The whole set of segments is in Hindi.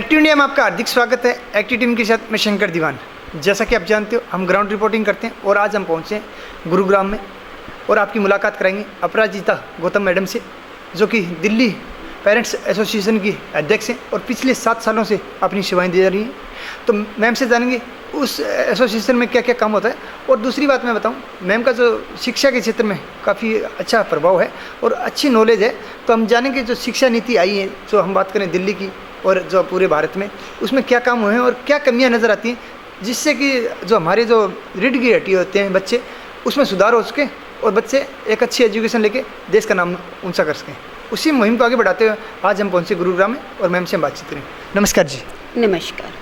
एक्टिव इंडिया में आपका हार्दिक स्वागत है। एक्टिव टीम के साथ मैं शंकर दीवान। जैसा कि आप जानते हो, हम ग्राउंड रिपोर्टिंग करते हैं और आज हम पहुंचे हैं गुरुग्राम में और आपकी मुलाकात कराएंगे अपराजिता गौतम मैडम से, जो कि दिल्ली पेरेंट्स एसोसिएशन की अध्यक्ष हैं और पिछले 7 सालों से अपनी सेवाएं दे रही हैं। तो मैम से जानेंगे उस एसोसिएशन में क्या क्या काम होता है। और दूसरी बात मैं बताऊं, मैम का जो शिक्षा के क्षेत्र में काफ़ी अच्छा प्रभाव है और अच्छी नॉलेज है। तो हम जानेंगे जो शिक्षा नीति आई है, जो हम बात करें दिल्ली की और जो पूरे भारत में, उसमें क्या काम हुए हैं और क्या कमियां नज़र आती हैं, जिससे कि जो हमारे जो रीढ़ की हड्डी होते हैं बच्चे, उसमें सुधार हो सके और बच्चे एक अच्छी एजुकेशन लेके देश का नाम ऊंचा कर सकें। उसी मुहिम को आगे बढ़ाते हुए आज हम पहुंचे गुरुग्राम में और मैम से हम बातचीत करें। नमस्कार जी। नमस्कार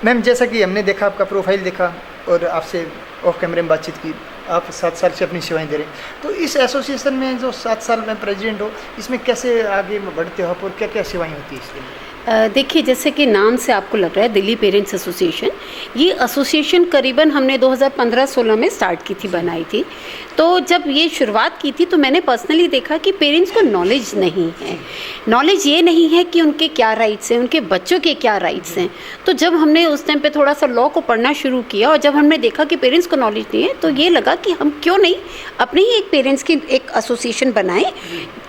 मैम, जैसा कि हमने देखा, आपका प्रोफाइल देखा और आपसे ऑफ कैमरे में बातचीत की, आप 7 साल से अपनी सेवाएं दे रहे हैं। तो इस एसोसिएशन में जो 7 साल में प्रेसिडेंट हो, इसमें कैसे आगे बढ़ते हो आप और क्या क्या सेवाएं होती है इसलिए? देखिए, जैसे कि नाम से आपको लग रहा है दिल्ली पेरेंट्स एसोसिएशन, ये एसोसिएशन करीबन हमने 2015-16 में स्टार्ट की थी, बनाई थी। तो जब ये शुरुआत की थी तो मैंने पर्सनली देखा कि पेरेंट्स को नॉलेज नहीं है। नॉलेज ये नहीं है कि उनके क्या राइट्स हैं, उनके बच्चों के क्या राइट्स हैं। तो जब हमने उस टाइम पे थोड़ा सा लॉ को पढ़ना शुरू किया और जब हमने देखा कि पेरेंट्स को नॉलेज नहीं है, तो ये लगा कि हम क्यों नहीं अपने ही एक पेरेंट्स की एक एसोसिएशन बनाएं।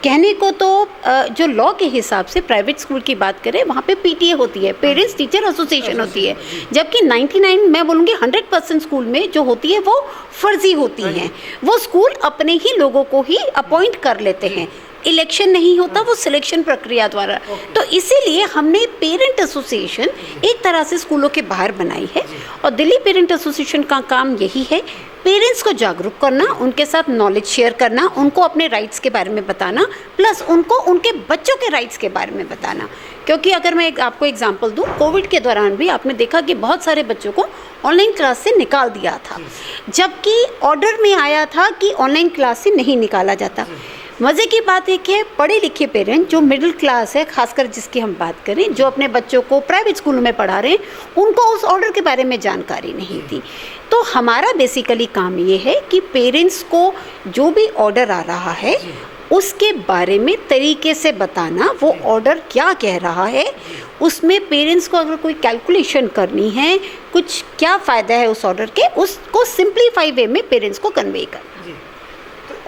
कहने को तो जो लॉ के हिसाब से प्राइवेट स्कूल की बात करें, वहाँ पे पीटीए होती है, पेरेंट्स टीचर एसोसिएशन होती है, जबकि 99 मैं बोलूँगी 100% स्कूल में जो होती है वो फर्जी होती हैं। वो स्कूल अपने ही लोगों को ही अपॉइंट कर लेते हैं, इलेक्शन नहीं होता, वो सिलेक्शन प्रक्रिया द्वारा। तो इसीलिए हमने पेरेंट एसोसिएशन एक तरह से स्कूलों के बाहर बनाई है और दिल्ली पेरेंट एसोसिएशन का काम यही है, पेरेंट्स को जागरूक करना, उनके साथ नॉलेज शेयर करना, उनको अपने राइट्स के बारे में बताना, प्लस उनको उनके बच्चों के राइट्स के बारे में बताना। क्योंकि अगर मैं आपको एग्जांपल दूं, कोविड के दौरान भी आपने देखा कि बहुत सारे बच्चों को ऑनलाइन क्लास से निकाल दिया था, जबकि ऑर्डर में आया था कि ऑनलाइन क्लास से नहीं निकाला जाता। मज़े की बात एक है, पढ़े लिखे पेरेंट जो मिडिल क्लास है, खासकर जिसकी हम बात करें, जो अपने बच्चों को प्राइवेट स्कूलों में पढ़ा रहे हैं, उनको उस ऑर्डर के बारे में जानकारी नहीं थी। तो हमारा बेसिकली काम ये है कि पेरेंट्स को जो भी ऑर्डर आ रहा है उसके बारे में तरीके से बताना, वो ऑर्डर क्या कह रहा है, उसमें पेरेंट्स को अगर कोई कैलकुलेशन करनी है, कुछ क्या फ़ायदा है उस ऑर्डर के, उसको सिंप्लीफाई वे में पेरेंट्स को कन्वे करना।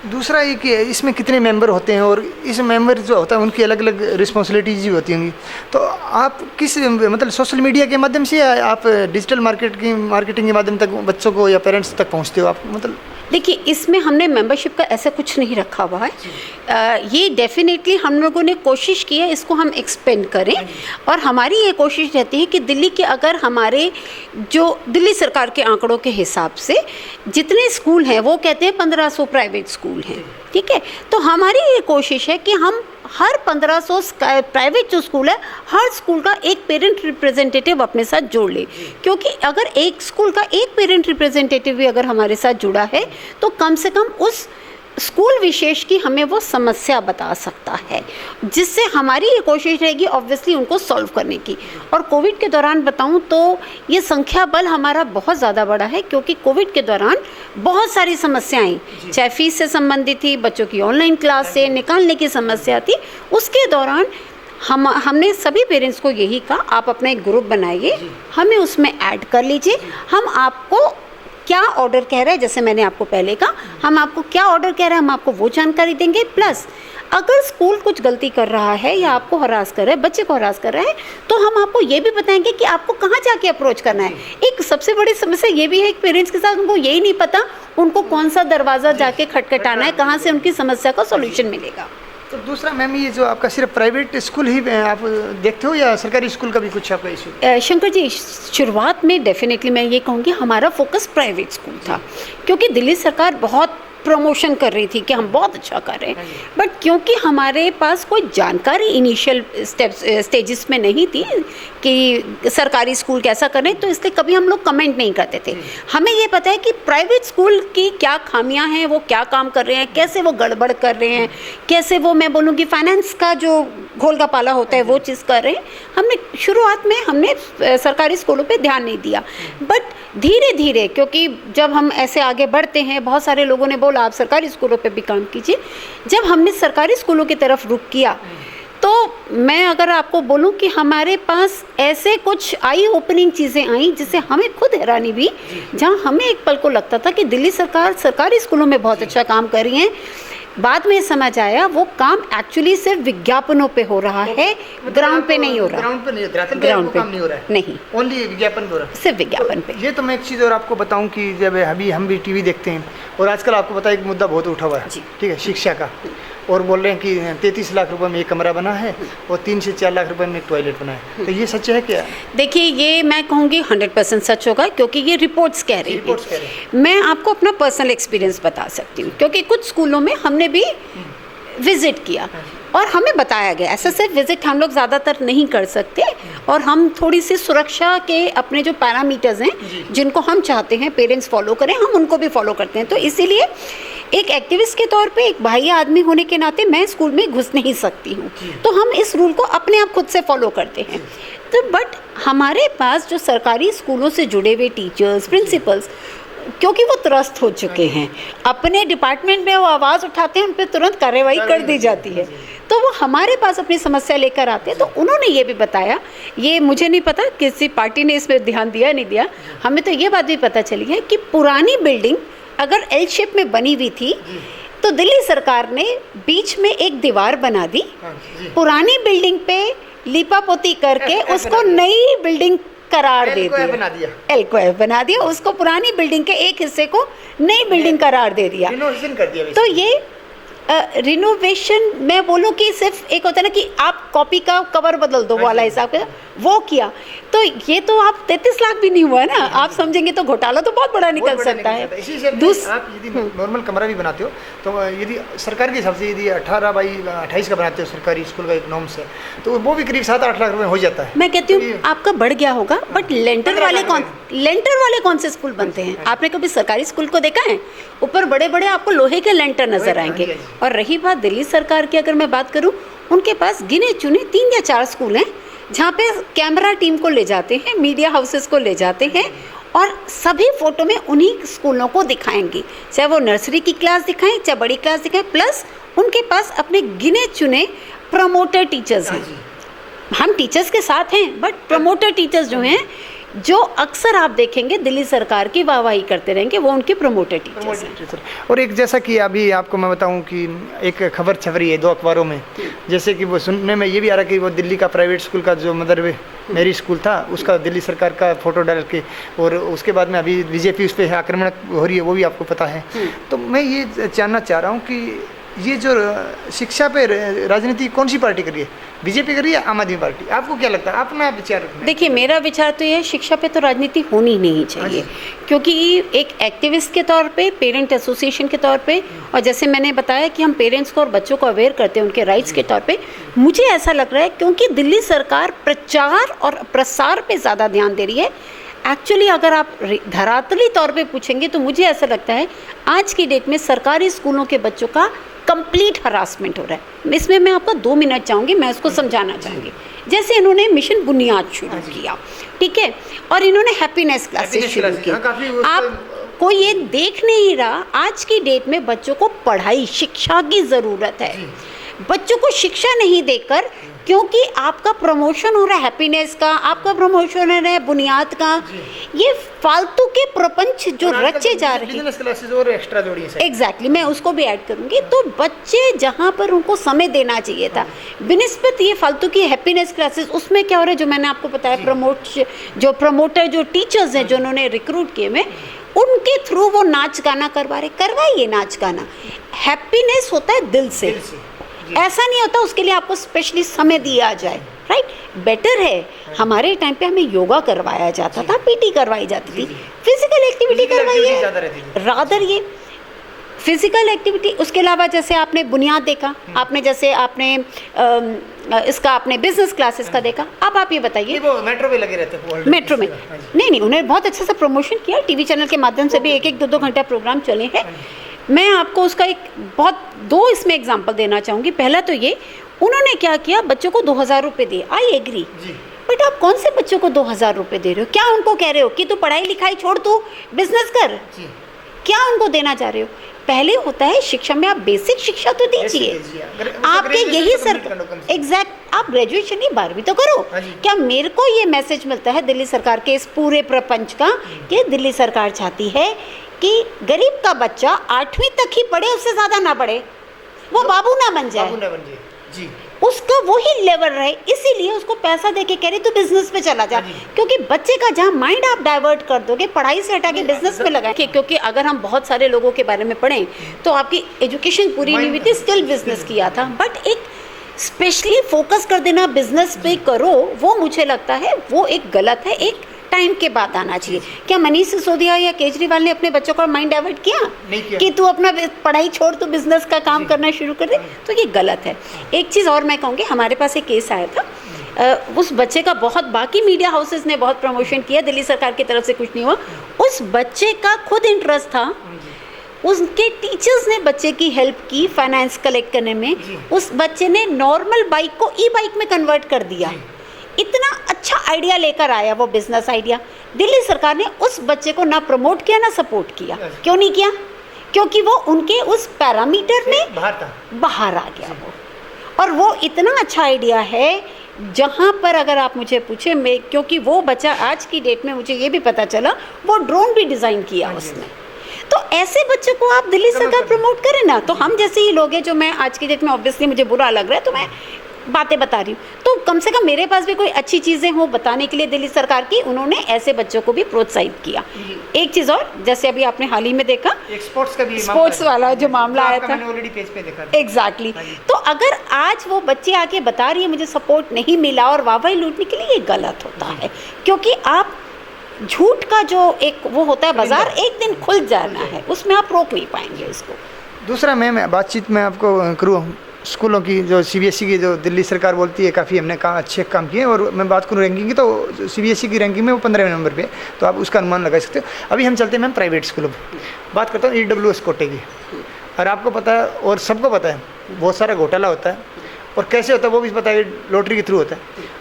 दूसरा ये कि इसमें कितने मेंबर होते हैं और इस मेंबर जो होता है उनकी अलग अलग रिस्पॉन्सिबिलिटीज भी होती होंगी। तो आप किस मतलब सोशल मीडिया के माध्यम से या आप डिजिटल मार्केटिंग के माध्यम तक बच्चों को या पेरेंट्स तक पहुंचते हो आप? मतलब देखिए, इसमें हमने मेंबरशिप का ऐसा कुछ नहीं रखा हुआ है। ये डेफिनेटली हम लोगों ने कोशिश की है इसको हम एक्सपेंड करें, और हमारी ये कोशिश रहती है कि दिल्ली के, अगर हमारे जो दिल्ली सरकार के आंकड़ों के हिसाब से जितने स्कूल हैं, वो कहते हैं 1500 प्राइवेट स्कूल हैं, ठीक है। तो हमारी ये कोशिश है कि हम हर 1500 प्राइवेट जो स्कूल है, हर स्कूल का एक पेरेंट रिप्रेजेंटेटिव अपने साथ जोड़ ले। क्योंकि अगर एक स्कूल का एक पेरेंट रिप्रेजेंटेटिव भी अगर हमारे साथ जुड़ा है, तो कम से कम उस स्कूल विशेष की हमें वो समस्या बता सकता है, जिससे हमारी ये कोशिश रहेगी ऑब्वियसली उनको सॉल्व करने की। और कोविड के दौरान बताऊं तो ये संख्या बल हमारा बहुत ज़्यादा बड़ा है, क्योंकि कोविड के दौरान बहुत सारी समस्याएं, चाहे फीस से संबंधित थी, बच्चों की ऑनलाइन क्लास से निकालने की समस्या थी, उसके दौरान हमने सभी पेरेंट्स को यही कहा, आप अपना एक ग्रुप बनाइए, हमें उसमें ऐड कर लीजिए, हम आपको क्या ऑर्डर कह रहा है, जैसे मैंने आपको पहले कहा, हम आपको क्या ऑर्डर कह रहे हैं हम आपको वो जानकारी देंगे। प्लस अगर स्कूल कुछ गलती कर रहा है या आपको हरास कर रहा है, बच्चे को हरास कर रहा है, तो हम आपको ये भी बताएंगे कि आपको कहाँ जाके अप्रोच करना है। एक सबसे बड़ी समस्या ये भी है कि पेरेंट्स के साथ उनको यही नहीं पता उनको कौन सा दरवाज़ा जाके खटखटाना है, कहाँ से उनकी समस्या का सोल्यूशन मिलेगा। तो दूसरा मैम, ये जो आपका सिर्फ प्राइवेट स्कूल ही आप देखते हो या सरकारी स्कूल का भी कुछ आपका इशू? शंकर जी, शुरुआत में डेफिनेटली मैं ये कहूँगी हमारा फोकस प्राइवेट स्कूल था, क्योंकि दिल्ली सरकार बहुत प्रमोशन कर रही थी कि हम बहुत अच्छा कर रहे हैं, बट क्योंकि हमारे पास कोई जानकारी इनिशियल स्टेजेस में नहीं थी कि सरकारी स्कूल कैसा करें, तो इसलिए कभी हम लोग कमेंट नहीं करते थे। हमें ये पता है कि प्राइवेट स्कूल की क्या खामियां हैं, वो क्या काम कर रहे हैं, कैसे वो गड़बड़ कर रहे हैं, कैसे वो, मैं बोलूँगी फाइनेंस का जो घोल का पाला होता है वो चीज़ कर रहे हैं। हमने शुरुआत में हमने सरकारी स्कूलों पे ध्यान नहीं दिया, बट धीरे धीरे, क्योंकि जब हम ऐसे आगे बढ़ते हैं, बहुत सारे लोगों ने बोला आप सरकारी स्कूलों पे भी काम कीजिए। जब हमने सरकारी स्कूलों की तरफ रुख किया, तो तो मैं अगर आपको बोलूं कि हमारे पास ऐसे कुछ आई ओपनिंग चीज़ें आई जिससे हमें खुद हैरानी हुई, जहां हमें एक पल को लगता था कि दिल्ली सरकार सरकारी स्कूलों में बहुत अच्छा काम कर रही है। बाद में समझ आया वो काम एक्चुअली सिर्फ विज्ञापनों पे हो रहा है, ग्राउंड पे नहीं हो रहा। ग्राउंड पे नहीं, ग्राउंड पे काम नहीं हो रहा है, नहीं, ओनली विज्ञापन पे हो रहा है, सिर्फ विज्ञापन पे। ये तो मैं एक चीज़ और आपको बताऊं कि जब अभी हम भी टीवी देखते हैं और आजकल आपको पता है एक मुद्दा बहुत उठा हुआ है, जी। ठीक है, शिक्षा का, और बोल रहे हैं कि 33 लाख रुपए में एक कमरा बना है और 3 से 4 लाख रुपए में एक टॉयलेट बना है, तो ये सच है क्या? देखिए, ये मैं कहूँगी 100% सच होगा, क्योंकि ये रिपोर्ट्स कह रही हैं। मैं आपको अपना पर्सनल एक्सपीरियंस बता सकती हूँ, क्योंकि कुछ स्कूलों में हमने भी विजिट किया और हमें बताया गया, ऐसा सिर्फ विजिट हम लोग ज़्यादातर नहीं कर सकते, और हम थोड़ी सी सुरक्षा के अपने जो पैरामीटर्स हैं जिनको हम चाहते हैं पेरेंट्स फॉलो करें, हम उनको भी फॉलो करते हैं। तो इसीलिए एक एक्टिविस्ट के तौर पे, एक बाह्य आदमी होने के नाते मैं स्कूल में घुस नहीं सकती हूँ, तो हम इस रूल को अपने आप खुद से फॉलो करते हैं। तो बट हमारे पास जो सरकारी स्कूलों से जुड़े हुए टीचर्स, प्रिंसिपल्स, क्योंकि वो त्रस्त हो चुके हैं, अपने डिपार्टमेंट में वो आवाज़ उठाते हैं, उन पर तुरंत कार्रवाई कर दी जाती है, तो वो हमारे पास अपनी समस्या लेकर आते हैं। तो उन्होंने ये भी बताया, ये मुझे नहीं पता किसी पार्टी ने इसमें ध्यान दिया नहीं दिया, हमें तो ये बात भी पता चली है कि पुरानी बिल्डिंग अगर एल शेप में बनी हुई थी तो दिल्ली सरकार ने बीच में एक दीवार बना दी, पुरानी बिल्डिंग पे लीपापोती करके उसको नई बिल्डिंग करार दे दिया, एल्कोएफ बना दिया, उसको पुरानी बिल्डिंग के एक हिस्से को नई बिल्डिंग करार दे दिया, रिनोवेशन कर दिया। तो ये रिनोवेशन मैं बोलूँ कि सिर्फ एक होता है ना कि आप कॉपी का कवर बदल दो वाला हिसाब का, वो किया, तो ये तो आप 33 लाख भी नहीं हुआ ना, आप समझेंगे तो घोटाला तो बहुत बड़ा निकल सकता है। इसी से आप यदि नॉर्मल कमरा भी बनाते हो तो यदि सरकार के हिसाब से यदि 18 बाई 28 का बनाते हो, सरकारी स्कूल का एक नॉर्म्स है, तो वो भी करीब 7-8 लाख रुपए हो जाता है। मैं कहती हूँ आपका बढ़ गया होगा, बट लेंटर वाले कौन से स्कूल बनते हैं? आपने कभी सरकारी स्कूल को देखा है? ऊपर बड़े बड़े आपको लोहे के लेंटर नजर आएंगे। और रही बात दिल्ली सरकार की, अगर मैं बात करूँ, उनके पास गिने चुने 3 या 4 स्कूल हैं जहाँ पे कैमरा टीम को ले जाते हैं, मीडिया हाउसेस को ले जाते हैं और सभी फोटो में उन्हीं स्कूलों को दिखाएंगे, चाहे वो नर्सरी की क्लास दिखाएं, चाहे बड़ी क्लास दिखाएं, प्लस उनके पास अपने गिने चुने प्रमोटर टीचर्स हैं। हम टीचर्स के साथ हैं, बट प्रमोटर टीचर्स जो हैं, जो अक्सर आप देखेंगे दिल्ली सरकार की वाहवाही करते रहेंगे, वो उनके प्रमोटर टीचर्स हैं। और एक जैसा कि अभी आपको मैं बताऊं कि एक खबर छप रही है 2 अखबारों में, जैसे कि वो सुनने में ये भी आ रहा है कि वो दिल्ली का प्राइवेट स्कूल का जो मदर मेरी स्कूल था, उसका दिल्ली सरकार का फोटो डाल के, और उसके बाद में अभी बीजेपी उस पर आक्रमण हो रही है, वो भी आपको पता है। तो मैं ये जानना चाह रहा हूँ कि ये जो शिक्षा पे राजनीति कौन सी पार्टी कर रही है, बीजेपी कर रही है, आम आदमी पार्टी? आपको क्या लगता है, अपना विचार रखना। देखिए, मेरा विचार तो ये, शिक्षा पे तो राजनीति होनी नहीं चाहिए, क्योंकि एक एक्टिविस्ट के तौर पे, पेरेंट एसोसिएशन के तौर पे, और जैसे मैंने बताया कि हम पेरेंट्स को और बच्चों को अवेयर करते हैं उनके राइट्स के तौर पे, मुझे ऐसा लग रहा है क्योंकि दिल्ली सरकार प्रचार और प्रसार पे ज़्यादा ध्यान दे रही है। एक्चुअली अगर आप धरातली तौर पे पूछेंगे तो मुझे ऐसा लगता है आज की डेट में सरकारी स्कूलों के बच्चों का कंप्लीट हरासमेंट हो रहा है। इसमें मैं आपको 2 मिनट चाहूँगी, मैं उसको समझाना चाहूँगी। जैसे इन्होंने मिशन बुनियाद शुरू किया, ठीक है, और इन्होंने हैप्पीनेस क्लासेस शुरू की। आप कोई ये देख नहीं रहा, आज की डेट में बच्चों को पढ़ाई, शिक्षा की ज़रूरत है। बच्चों को शिक्षा नहीं देकर, क्योंकि आपका प्रमोशन हो रहा है हैप्पीनेस का, आपका प्रमोशन हो रहा है बुनियाद का, ये फालतू के प्रपंच जो रचे जा रहे हैं, बिजनेस क्लासेस और एक्स्ट्रा जोड़ी है। एग्जैक्टली, मैं उसको भी ऐड करूंगी। तो बच्चे जहाँ पर उनको समय देना चाहिए था, बिनिस्बत ये फालतू की हैप्पीनेस क्लासेस, उसमें क्या हो रहा है, जो मैंने आपको बताया, जो प्रमोटर जो टीचर्स हैं जो उन्होंने रिक्रूट किए में, उनके थ्रू वो नाच गाना करवाइए नाच गाना। हैप्पीनेस होता है दिल से, ऐसा नहीं होता उसके लिए आपको स्पेशली समय दिया जाए, राइट? बेटर है, हमारे टाइम पे हमें योगा करवाया जाता था, पीटी करवाई जाती थी, फिजिकल एक्टिविटी करवाइए, रादर ये फिजिकल एक्टिविटी। उसके अलावा जैसे आपने बुनियाद देखा, आपने जैसे आपने इसका आपने बिजनेस क्लासेस का देखा, अब आप ये बताइए, वो मेट्रो में लगे रहते हैं, मेट्रो में नहीं, उन्होंने बहुत अच्छा सा प्रमोशन किया, टीवी चैनल के माध्यम से भी 1-1, 2-2 घंटा प्रोग्राम चले हैं। मैं आपको उसका एक बहुत 2 इसमें एग्जांपल देना चाहूँगी। पहला तो ये, उन्होंने क्या किया, बच्चों को 2000 रुपये दिए, आई एग्री, बट आप कौन से बच्चों को 2000 रुपये दे रहे हो? क्या उनको कह रहे हो कि तू पढ़ाई लिखाई छोड़, तू बिजनेस कर? क्या उनको देना चाह रहे हो? पहले होता है शिक्षा में, आप बेसिक शिक्षा तो दीजिए, आपके यही सर एग्जैक्ट आप ग्रेजुएशन ही 12वीं तो करो। हाँ जी। क्या मेरे को ये मैसेज मिलता है दिल्ली सरकार के इस पूरे प्रपंच का कि दिल्ली सरकार चाहती है कि गरीब का बच्चा 8वीं तक ही पढ़े, उससे ज़्यादा ना पढ़े, वो बाबू ना बन जाए, बाबू ना बन जाए जी। उसका वही लेवल रहे, इसीलिए उसको पैसा दे के कह रही तू बिजनेस पे चला जा। हाँ जी। क्योंकि बच्चे का जहाँ माइंड आप डाइवर्ट कर दोगे, पढ़ाई से हटा के बिजनेस में लगाए, क्योंकि अगर हम बहुत सारे लोगों के बारे में पढ़ें तो आपकी एजुकेशन पूरी नहीं हुई थी, स्टिल बिजनेस किया था, बट एक स्पेशली फोकस कर देना बिजनेस पे करो, वो मुझे लगता है वो एक गलत है। एक टाइम के बाद आना चाहिए। क्या मनीष सिसोदिया या केजरीवाल ने अपने बच्चों का माइंड डाइवर्ट किया नहीं किया कि तू अपना पढ़ाई छोड़, तू बिजनेस का काम करना शुरू कर दे? तो ये गलत है। एक चीज़ और मैं कहूँगी, हमारे पास एक केस आया था, उस बच्चे का बहुत, बाकी मीडिया हाउसेस ने बहुत प्रमोशन किया, दिल्ली सरकार की तरफ से कुछ नहीं हुआ। उस बच्चे का खुद इंटरेस्ट था, उसके टीचर्स ने बच्चे की हेल्प की फाइनेंस कलेक्ट करने में, उस बच्चे ने नॉर्मल बाइक को ई बाइक में कन्वर्ट कर दिया। इतना अच्छा आइडिया लेकर आया वो बिजनेस आइडिया। दिल्ली सरकार ने उस बच्चे को ना प्रमोट किया ना सपोर्ट किया। क्यों नहीं किया? क्योंकि वो उनके उस पैरामीटर में बाहर आ गया वो। और वो इतना अच्छा आइडिया है जहाँ पर अगर आप मुझे पूछे, मैं, क्योंकि वो बच्चा आज की डेट में मुझे ये भी पता चला वो ड्रोन भी डिज़ाइन किया उसने। तो ऐसे बच्चों को आप दिल्ली सरकार प्रमोट करें ना। तो हम जैसे ही लोग हैं, जो मैं आज की डेट में ऑब्वियसली मुझे बुरा लग रहा है तो मैं बातें बता रही हूँ, तो कम से कम मेरे पास भी कोई अच्छी चीज़ें हो बताने के लिए दिल्ली सरकार की, उन्होंने ऐसे बच्चों को भी प्रोत्साहित किया। एक चीज़ और, जैसे अभी आपने हाल ही में देखा स्पोर्ट्स का भी स्पोर्ट्स वाला जो मामला आया था, मैंने ऑलरेडी पेज पे देखा था। एग्जैक्टली। तो अगर आज वो बच्चे आके बता रही है मुझे सपोर्ट नहीं मिला और वाहवाही लूटने के लिए, ये गलत होता है। क्योंकि आप झूठ का जो एक वो होता है बाजार, एक दिन खुल जाना है, उसमें आप रोक नहीं पाएंगे उसको। दूसरा मैं बातचीत में आपको करूँ, स्कूलों की जो सीबीएसई की, जो दिल्ली सरकार बोलती है काफ़ी हमने अच्छे काम किए, और मैं बात करूँ रैंकिंग की तो सीबीएसई की रैंकिंग में वो 15वें नंबर पे है, तो आप उसका अनुमान लगा सकते हो। अभी हम चलते हैं मैम प्राइवेट स्कूलों पर, बात करता हूँ EWS कोटे की। और आपको पता है और सबको पता है बहुत सारा घोटाला होता है, और कैसे होता है वो भी पता है, लॉटरी के थ्रू होता है।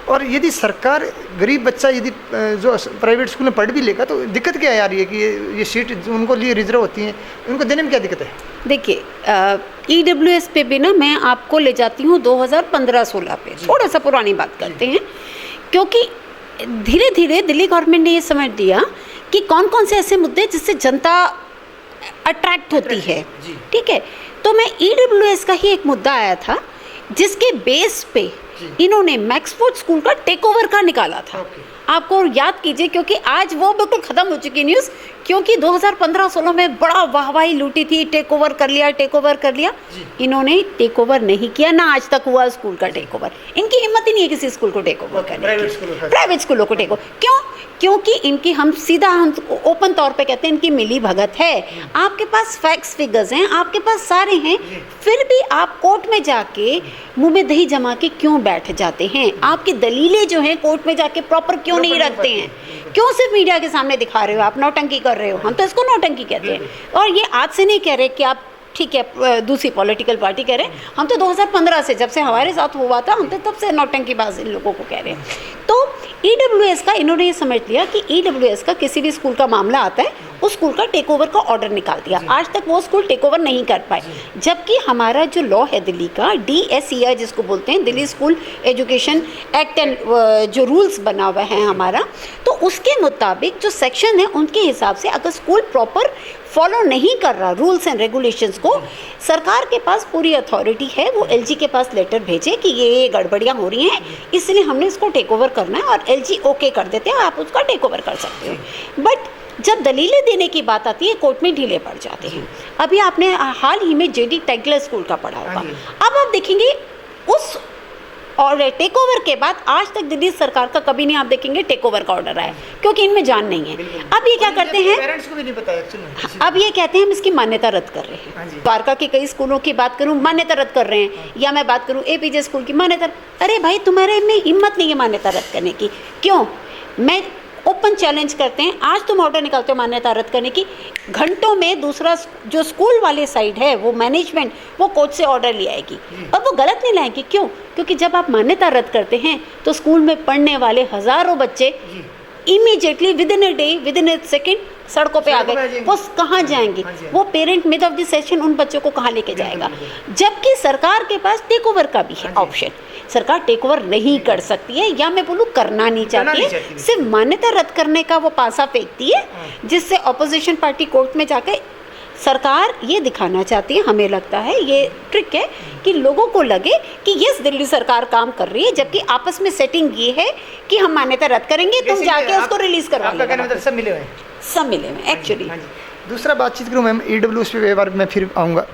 और यदि सरकार गरीब बच्चा यदि जो प्राइवेट स्कूल में पढ़ भी लेगा तो दिक्कत क्या है आ रही है कि ये सीट उनको लिए रिजर्व होती हैं, उनको देने में क्या दिक्कत है? देखिए, EWS पे भी ना मैं आपको ले जाती हूँ 2015-16 पे, थोड़ा सा पुरानी बात करते हैं, क्योंकि धीरे धीरे दिल्ली गवर्नमेंट ने ये समझ लिया कि कौन कौन से ऐसे मुद्दे जिससे जनता अट्रैक्ट होती है। ठीक है, तो मैं EWS का ही एक मुद्दा आया था जिसके बेस पे इन्होंने मैक्सफोर्ड स्कूल का टेक ओवर का निकाला था। आपको याद कीजिए, क्योंकि आज वो बिल्कुल ख़त्म हो चुकी न्यूज़, क्योंकि 2015-16 में बड़ा वाहवाही लूटी थी, टेक ओवर कर लिया, टेक ओवर कर लिया। इन्होंने टेक ओवर नहीं किया, ना आज तक हुआ स्कूल का टेक ओवर। इनकी हिम्मत ही नहीं है किसी स्कूल को टेक ओवर करने की, प्राइवेट स्कूलों को टेक ओवर। क्यों? क्योंकि इनकी, हम ओपन तौर पे कहते हैं, इनकी मिली भगत है। आपके पास फैक्ट्स फिगर्स हैं, आपके पास सारे हैं, फिर भी आप कोर्ट में जाके मुंह में दही जमा के क्यों बैठ जाते हैं? आपकी दलीलें जो हैं कोर्ट में जाके प्रॉपर क्यों नहीं रखते हैं? क्यों सिर्फ मीडिया के सामने दिखा रहे हो? आप नौटंकी कर रहे हो, हम तो इसको नौटंकी कहते हैं। और ये आज से नहीं कह रहे कि आप, ठीक है, दूसरी पॉलिटिकल पार्टी कह रहे हैं, हम तो 2015 से, जब से हमारे साथ हुआ था, हम तो तब से नौटंकीबाज इन लोगों को कह रहे हैं। तो EWS का इन्होंने ये समझ लिया कि EWS का किसी भी स्कूल का मामला आता है, उस स्कूल का टेक ओवर का ऑर्डर निकाल दिया। आज तक वो स्कूल टेक ओवर नहीं कर पाए, जबकि हमारा जो लॉ है दिल्ली का, DSEI जिसको बोलते हैं, Delhi school education act and जो रूल्स बना हुआ है हमारा, तो उसके मुताबिक जो सेक्शन है उनके हिसाब से अगर स्कूल प्रॉपर फॉलो नहीं कर रहा रूल्स एंड रेगुलेशंस को, सरकार के पास पूरी अथॉरिटी है, वो LG के पास लेटर भेजे कि ये गड़बड़ियाँ हो रही हैं, इसलिए हमने इसको टेक ओवर करना है, और LG ओके कर देते हैं, आप उसका टेक ओवर कर सकते हो। बट जब दलीलें देने की बात आती है, कोर्ट में ढीले पड़ जाते हैं। अभी आपने हाल ही में JD टेगलर स्कूल का पढ़ा होगा। अब आप देखेंगे उस और टेक ओवर के बाद आज तक दिल्ली सरकार का कभी नहीं आप देखेंगे टेक ओवर का ऑर्डर आया, क्योंकि इनमें जान नहीं है। अब ये क्या करते हैं, पेरेंट्स को भी नहीं पता एक्चुअली। अब ये कहते हैं हम इसकी मान्यता रद्द कर रहे हैं। द्वारका के कई स्कूलों की बात करूं, मान्यता रद्द कर रहे हैं, या मैं बात करूं APJ स्कूल की, मान्यता। अरे भाई, तुम्हारे में हिम्मत नहीं है मान्यता रद्द करने की। क्यों? मैं ओपन चैलेंज करते हैं, आज तुम ऑर्डर निकालते हो मान्यता रद्द करने की, घंटों में दूसरा जो स्कूल वाले साइड है, वो मैनेजमेंट, वो कोर्ट से ऑर्डर ले आएगी। अब वो गलत नहीं लाएगी। क्यों? क्योंकि जब आप मान्यता रद्द करते हैं तो स्कूल में पढ़ने वाले हज़ारों बच्चे immediately with in a day, with in a second सड़कों पे आ सड़कों पे आ गए, जाएंगे। वो कहाँ जाएंगे? हाँ जी, हाँ। वो parent mid of the session उन बच्चों को कहाँ लेके जाएगा? जबकि सरकार के पास टेक ओवर का भी है ऑप्शन। सरकार टेक ओवर नहीं कर सकती है, या मैं बोलूँ करना नहीं चाहती है, सिर्फ मान्यता रद्द करने का वो पासा फेंकती है, जिससे ऑपोजिशन पार्टी कोर्ट में जाकर सरकार ये दिखाना चाहती है, हमें लगता है ये ट्रिक है कि लोगों को लगे कि यस दिल्ली सरकार काम कर रही है, जबकि आपस में सेटिंग ये है कि हम मान्यता रद्द करेंगे, तुम जाके उसको रिलीज करवा आपका कहना लेना। मतलब सब मिले हुए हैं। सब मिले हुए एक्चुअली। हाँ जी। दूसरा बातचीत करूँ मैम, EWS पे बारे में फिर आऊँगा।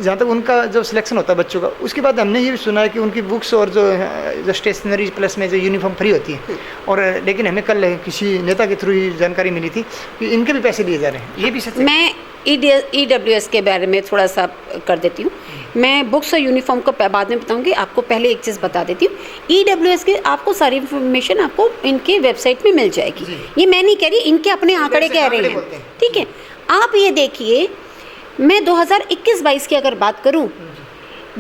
जहाँ तक उनका जो सिलेक्शन होता है बच्चों का, उसके बाद हमने ये भी सुना है कि उनकी बुक्स और जो स्टेशनरी प्लस में जो यूनिफॉर्म फ्री होती है, और लेकिन हमें कल किसी नेता के थ्रू ही जानकारी मिली थी कि इनके भी पैसे लिए जा रहे हैं, ये भी सच है? मैं EWS के बारे में थोड़ा सा कर देती हूँ। मैं बुक्स और यूनिफॉर्म को बाद में बताऊंगी, आपको पहले एक चीज़ बता देती हूँ। EWS के आपको सारी इन्फॉर्मेशन आपको इनके वेबसाइट में मिल जाएगी। ये मैं नहीं कह रही, इनके अपने आंकड़े कह रहे हैं, ठीक है? आप ये देखिए, मैं 2021-22 की अगर बात करूँ,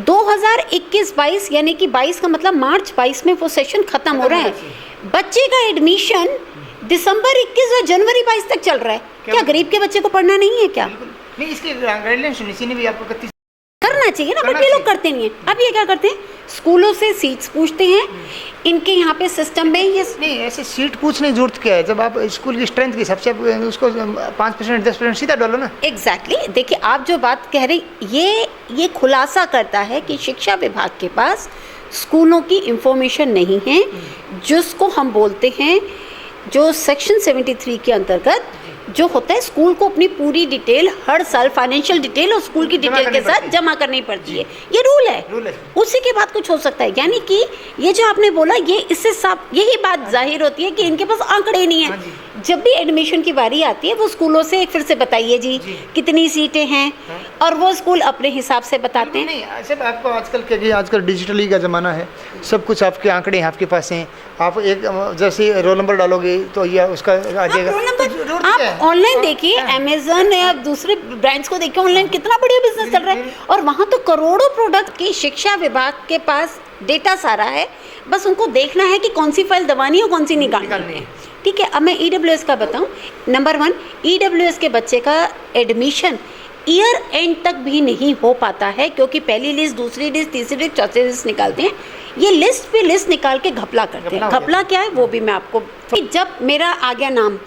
2021-22 यानी कि 22 का मतलब मार्च 22 में वो सेशन खत्म हो रहा है। बच्चे का एडमिशन दिसंबर 21 और जनवरी 22 तक चल रहा है। क्या गरीब के बच्चे को पढ़ना नहीं है क्या? नहीं, इसकी गाइडलाइंस सुनी भी आपको 31 करना चाहिए ना, बट ये लोग करते नहीं है। अब ये क्या करते हैं, स्कूलों से सीट्स पूछते हैं, इनके यहाँ पे सिस्टम में ये नहीं, ऐसे सीट पूछने की जरूरत क्या है? जब आप स्कूल की स्ट्रेंथ के हिसाब से उसको 5% 10% सीधा डालो ना। एग्जैक्टली देखिए, आप जो बात कह रही ये खुलासा करता है कि शिक्षा विभाग के पास स्कूलों की इंफॉर्मेशन नहीं है, जिसको हम बोलते हैं जो सेक्शन 73 के अंतर्गत जो होता है, स्कूल को अपनी पूरी डिटेल हर साल फाइनेंशियल डिटेल और स्कूल की डिटेल के साथ जमा करनी पड़ती है। ये रूल है, उसी के बाद कुछ हो सकता है। यानी कि ये जो आपने बोला, ये इससे साफ यही बात जाहिर होती है कि इनके पास आंकड़े नहीं है। जब भी एडमिशन की बारी आती है, वो स्कूलों से फिर से बताइए जी कितनी सीटें हैं, और वो स्कूल अपने हिसाब से बताते हैं। नहीं, सिर्फ आपको आजकल क्योंकि आजकल डिजिटली का ज़माना है, सब कुछ आपके आंकड़े हैं, आपके पास हैं। आप एक जैसे रोल नंबर डालोगे तो या उसका आ जाएगा। आप ऑनलाइन देखिए, अमेजन या दूसरे ब्रांड्स को देखिए, ऑनलाइन कितना बढ़िया बिजनेस चल रहा है, और वहाँ तो करोड़ों प्रोडक्ट की शिक्षा विभाग के पास डेटा सारा है। बस उनको देखना है कि कौन सी फाइल दबानी है और कौन सी निकालनी है, ठीक है? अब मैं EWS का बताऊं। नंबर 1, EWS के बच्चे का एडमिशन ईयर एंड तक भी नहीं हो पाता है, क्योंकि पहली लिस्ट, दूसरी लिस्ट, तीसरी लिस्ट, चौथी लिस्ट निकालते हैं। ये लिस्ट पे लिस्ट निकाल के घपला करते हैं। घपला क्या है वो भी मैं आपको, जब मेरा आ गया नाम,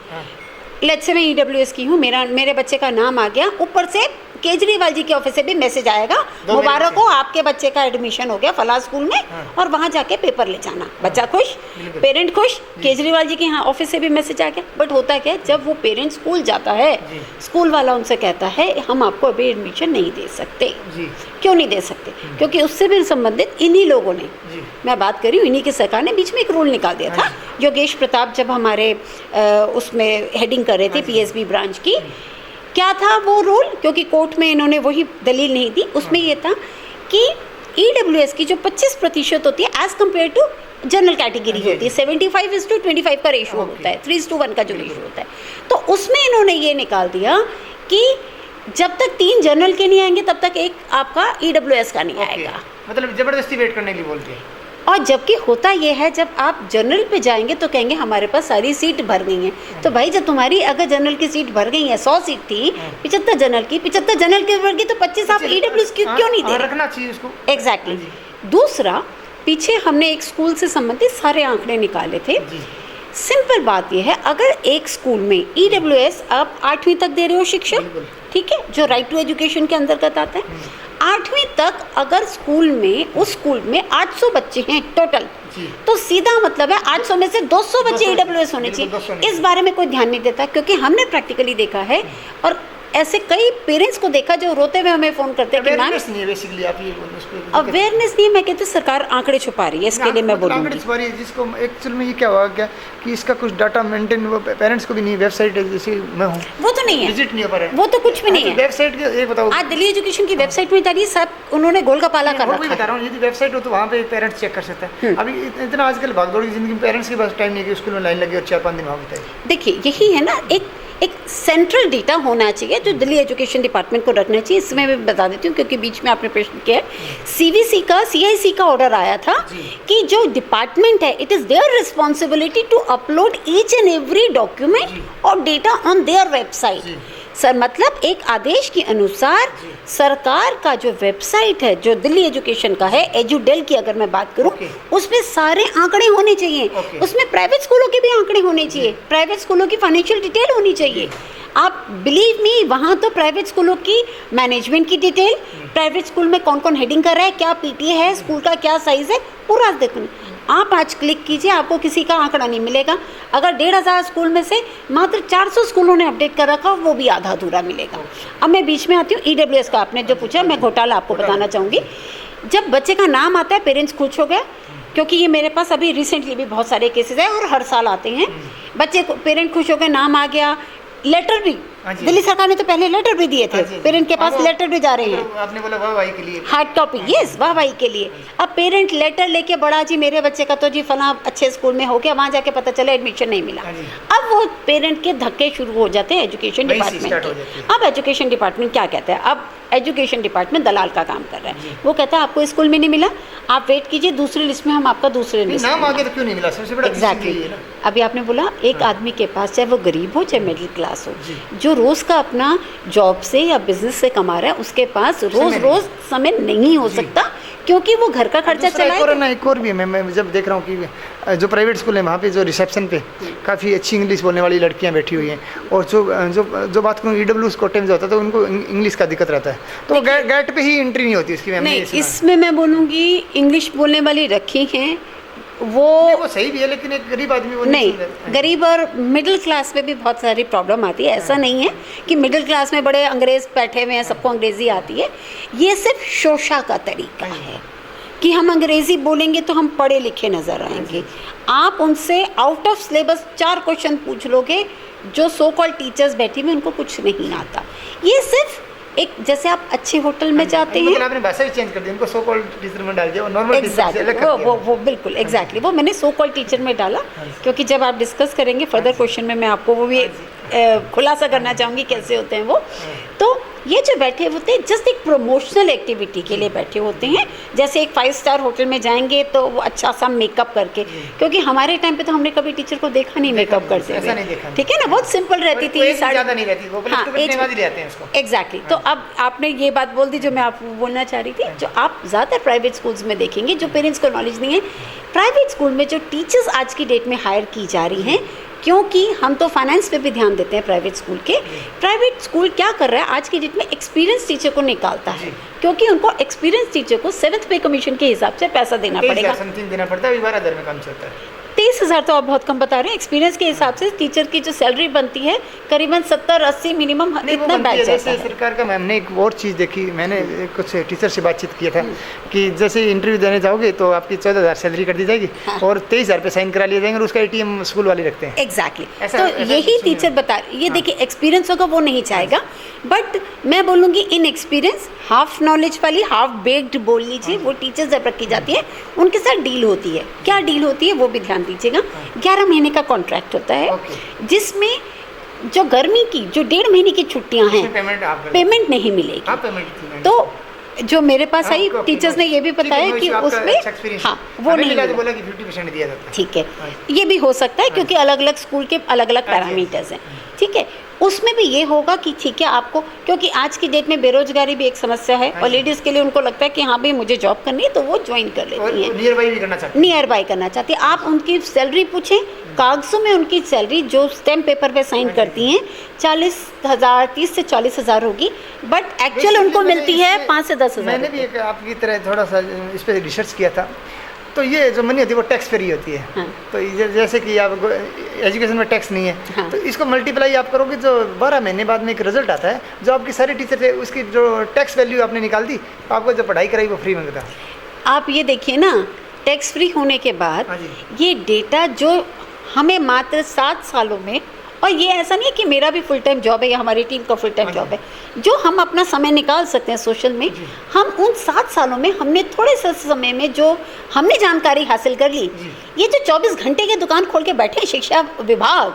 लेट्स से मैं EWS की हूँ, मेरे बच्चे का नाम आ गया, ऊपर से केजरीवाल जी के ऑफिस से भी मैसेज आएगा, मुबारक हो आपके बच्चे का एडमिशन हो गया फला स्कूल में, और वहाँ जाके पेपर ले जाना। बच्चा खुश, पेरेंट खुश, केजरीवाल जी के यहाँ ऑफिस से भी मैसेज आ गया। बट होता क्या है, जब वो पेरेंट स्कूल जाता है, स्कूल वाला उनसे कहता है हम आपको अभी एडमिशन नहीं दे सकते। क्यों नहीं दे सकते? क्योंकि उससे भी संबंधित इन्हीं लोगों ने, मैं बात कर रही हूँ, इन्हीं की सरकार ने बीच में एक रूल निकाल दिया था। योगेश प्रताप जब हमारे उसमें हेडिंग कर रहे थे PSB ब्रांच की, क्या था वो रूल? क्योंकि कोर्ट में इन्होंने वही दलील नहीं दी। उसमें ये था कि EWS की जो 25% होती है as compare to general category होती है, 75:25 का रेशो होता है, 3:1 का जो रेशो होता है, तो उसमें इन्होंने ये निकाल दिया कि जब तक 3 जनरल के नहीं आएंगे तब तक एक आपका EWS का नहीं आएगा। मतलब जबरदस्ती वेट करने के लिए बोलते हैं। और जबकि होता ये है, जब आप जनरल पे जाएंगे तो कहेंगे हमारे पास सारी सीट भर गई हैं। तो भाई जब तुम्हारी अगर जनरल की सीट भर गई है, 100 सीट थी, 75 जनरल की भर गई, तो 25 आप EWS क्यों नहीं दे रहे? रखना चाहिए उसको। एग्जैक्टली। दूसरा, पीछे हमने एक स्कूल से संबंधित सारे आंकड़े निकाले थे। सिंपल बात यह है, अगर एक स्कूल में EWS आप 8वीं तक दे रहे हो शिक्षा, ठीक है, जो राइट टू एजुकेशन के अंतर्गत आता है, 8वीं तक अगर स्कूल में, उस स्कूल में 800 बच्चे हैं टोटल, तो सीधा मतलब है 800 में से 200 बच्चे EWS होने चाहिए। इस बारे में कोई ध्यान नहीं देता, क्योंकि हमने प्रैक्टिकली देखा है और ऐसे कई पेरेंट्स को देखा जो रोते हुए हमें फ़ोन करते हैं कि मैम अवेयरनेस नहीं है, बेसिकली आप ये बोल रहे हैं। अवेयरनेस नहीं है, मैं कहती हूँ सरकार आंकड़े छुपा रही है, इसके लिए मैं बोलूँगी। आंकड़े छुपा रही है, जिसको एक्चुअल में ये क्या हुआ क्या कि इसका कुछ डाटा मेंटेन वो पेरेंट्स को भी नहीं, वेबसाइट जैसे मैं हूँ वो तो नहीं है, विजिट नहीं हो पा रहा है, वो तो कुछ भी नहीं है। वेबसाइट के एक बताओ, आज दिल्ली एजुकेशन की वेबसाइट में जाइए, सब उन्होंने गोल का पाला कर वही रखा बता है। रहा हूँ, यदि वेबसाइट हो तो वहाँ पे पेरेंट्स चेक कर सकता है। अभी इतना आजकल भागदौड़ की जिंदगी में पेरेंट्स के पास टाइम नहीं है कि स्कूल में लाइन लगी और 4-5 दिन वहाँ बताए। देखिए यही है ना, एक एक सेंट्रल डेटा होना चाहिए जो दिल्ली एजुकेशन डिपार्टमेंट को रखना चाहिए। इसमें मैं बता देती हूँ क्योंकि बीच में आपने प्रश्न किया है। सीवीसी का CIC का ऑर्डर आया था कि जो डिपार्टमेंट है it is their responsibility to upload each and every document और data on their website. Sir मतलब एक आदेश के अनुसार सरकार का जो वेबसाइट है जो दिल्ली एजुकेशन का है, एजुडेल की अगर मैं बात करूं, उसमें सारे आंकड़े होने चाहिए। उसमें प्राइवेट स्कूलों के भी आंकड़े होने चाहिए, प्राइवेट स्कूलों की फाइनेंशियल डिटेल होनी चाहिए। आप बिलीव मी, वहाँ तो प्राइवेट स्कूलों की मैनेजमेंट की डिटेल, प्राइवेट स्कूल में कौन कौन हेडिंग कर रहा है, क्या PTA है, स्कूल का क्या साइज़ है, पूरा देखो। आप आज क्लिक कीजिए, आपको किसी का आंकड़ा नहीं मिलेगा। अगर 1500 स्कूल में से मात्र 400 स्कूलों ने अपडेट कर रखा, वो भी आधा अधूरा मिलेगा। अब मैं बीच में आती हूँ EWS का, आपने जो पूछा, मैं घोटाला आपको बताना चाहूँगी। जब बच्चे का नाम आता है पेरेंट्स खुश हो गए, क्योंकि ये मेरे पास अभी रिसेंटली भी बहुत सारे केसेस हैं और हर साल आते हैं। बच्चे को पेरेंट खुश हो गए, नाम आ गया, लेटर भी दिल्ली सरकार ने तो पहले लेटर भी दिए थे, पेरेंट के पास लेटर भी जा रहे हैं। आपने बोला वाहवाही के लिए, हार्ड कॉपी, यस, वाहवाही के लिए। अब पेरेंट लेटर लेके बड़ा जी मेरे बच्चे का तो जी फला अच्छे स्कूल में हो गया, वहाँ जाके पता चला एडमिशन नहीं मिला। अब वो पेरेंट के धक्के शुरू हो जाते हैं एजुकेशन डिपार्टमेंट के। अब एजुकेशन डिपार्टमेंट क्या कहता है, अब एजुकेशन डिपार्टमेंट दलाल का काम कर रहा है। वो कहता है आपको स्कूल में नहीं मिला, आप वेट कीजिए, दूसरी लिस्ट में हम आपका दूसरे लिस्ट नाम आगे तो क्यों नहीं मिला, सबसे बड़ा एग्जैक्टली। अभी आपने बोला एक आदमी के पास, चाहे वो गरीब हो चाहे मिडिल क्लास हो, जो रोज़ का अपना जॉब से या बिजनेस से कमा रहा है, उसके पास रोज समय नहीं हो सकता क्योंकि वो घर का खर्चा चलाएगा। एक और भी है, मैं जब देख रहा हूँ कि जो प्राइवेट स्कूल है वहाँ पे जो रिसेप्शन पे काफ़ी अच्छी इंग्लिश बोलने वाली लड़कियाँ बैठी हुई हैं, और जो बात करूँ EWS कोटे में जो होता है तो उनको इंग्लिश का दिक्कत रहता है, तो गेट पे ही एंट्री नहीं होती इसकी। नहीं, इसमें मैं बोलूँगी इंग्लिश बोलने वाली रखी हैं, वो सही भी है, लेकिन एक गरीब आदमी वो नहीं, गरीब और मिडिल क्लास में भी बहुत सारी प्रॉब्लम आती है। ऐसा नहीं है कि मिडिल क्लास में बड़े अंग्रेज बैठे हुए हैं, सबको अंग्रेज़ी आती है। ये सिर्फ शोषा का तरीका है कि हम अंग्रेज़ी बोलेंगे तो हम पढ़े लिखे नज़र आएंगे। आप उनसे आउट ऑफ सिलेबस 4 क्वेश्चन पूछ लोगे, जो सो कॉल्ड टीचर्स बैठी हुए उनको कुछ नहीं आता। ये सिर्फ एक, जैसे आप अच्छे होटल में जाते हैं, आपने भाषा भी चेंज कर दी, उनको सो कॉल्ड टीचर में डाल दिया, वो नॉर्मल टीचर से अलग कर दिया। वो बिल्कुल एग्जैक्टली वो मैंने सो कॉल्ड टीचर में डाला, क्योंकि जब आप डिस्कस करेंगे फर्दर क्वेश्चन में मैं आपको वो भी खुलासा करना चाहूँगी कैसे होते हैं वो। तो ये जो बैठे होते हैं जस्ट एक प्रमोशनल एक्टिविटी के लिए बैठे होते हैं। जैसे एक 5 स्टार होटल में जाएंगे तो वो अच्छा सा मेकअप करके, क्योंकि हमारे टाइम पे तो हमने कभी टीचर को देखा नहीं मेकअप करते हुए, ठीक है ना, बहुत सिंपल रहती थी, ज़्यादा नहीं रहती वो, हाँ एग्जैक्टली। तो अब आपने ये बात बोल दी जो मैं आपको बोलना चाह रही थी। जो आप ज़्यादातर प्राइवेट स्कूल्स में देखेंगे, जो पेरेंट्स को नॉलेज नहीं है, प्राइवेट स्कूल में जो टीचर्स आज की डेट में हायर की जा रही हैं, क्योंकि हम तो फाइनेंस पे भी ध्यान देते हैं प्राइवेट स्कूल के। प्राइवेट स्कूल क्या कर रहा है आज की डेट में, एक्सपीरियंस टीचर को निकालता है, क्योंकि उनको एक्सपीरियंस टीचर को 7th पे कमीशन के हिसाब से पैसा देना पड़ेगा, समथिंग देना पड़ता है, 12,000 में काम चलता है। 23,000 तो आप बहुत कम बता रहे हैं। एक्सपीरियंस के हिसाब से टीचर की जो सैलरी बनती है करीबन 70-80 मिनिमम, इतना बैठ जाता है। सरकार का हमने एक और चीज़ देखी, मैंने कुछ टीचर से बातचीत किया था कि जैसे इंटरव्यू देने जाओगे तो आपकी 14,000 सैलरी कर दी जाएगी, और 23,000 पे साइन करा लिए जाएंगे, और उसका ATM स्कूल वाले रखते हैं। एग्जैक्टली, तो यही टीचर बता, ये देखिए एक्सपीरियंस होगा वो नहीं चाहेगा, बट मैं बोलूँगी इन एक्सपीरियंस हाफ नॉलेज वाली, हाफ बेक्ड बोल लीजिए, वो टीचर्स जब रखी जाती है उनके साथ डील होती है। क्या डील होती है वो भी ध्यान दीजिएगा। 11 महीने का कॉन्ट्रैक्ट होता है, जिसमें जो गर्मी की जो 1.5 महीने की छुट्टियां हैं, पेमेंट नहीं मिलेगी। तो जो मेरे पास आई टीचर्स ने ये भी बताया कि उसमें हाँ वो नहीं बोला कि 50% दिया जाता है। ठीक है, ये भी हो सकता है क्योंकि अलग अलग स्कूल के अलग अलग पैरामीटर्स हैं, ठीक है। उसमें भी ये होगा कि ठीक है आपको, क्योंकि आज की डेट में बेरोजगारी भी एक समस्या है, और लेडीज़ के लिए उनको लगता है कि हाँ भाई मुझे जॉब करनी है, तो वो ज्वाइन कर लेती हैं, नियर बाई करना चाहती है। आप उनकी सैलरी पूछें, कागजों में उनकी सैलरी जो स्टैम्प पेपर पे साइन करती हैं 40,000, 30 से 40,000 होगी, बट एक्चुअल उनको मिलती है 5 से 10,000। मैंने भी एक आपकी तरह थोड़ा सा इस पर रिसर्च किया था, तो ये जो मनी होती है वो टैक्स फ्री होती है। हाँ। तो जैसे कि आप एजुकेशन में टैक्स नहीं है, हाँ। तो इसको मल्टीप्लाई आप करोगे तो 12 महीने बाद में एक रिजल्ट आता है, जो आपकी सारे टीचर थे उसकी जो टैक्स वैल्यू आपने निकाल दी, आपको जो पढ़ाई कराई वो फ्री मिलता है। आप ये देखिए ना, टैक्स फ्री होने के बाद ये डेटा जो हमें मात्र 7 सालों में, और ये ऐसा नहीं है कि मेरा भी फुल टाइम जॉब है या हमारी टीम का फुल टाइम जॉब है, जो हम अपना समय निकाल सकते हैं सोशल में, हम उन 7 सालों में हमने थोड़े से समय में जो हमने जानकारी हासिल कर ली, ये जो 24 घंटे की दुकान खोल के बैठे हैं शिक्षा विभाग,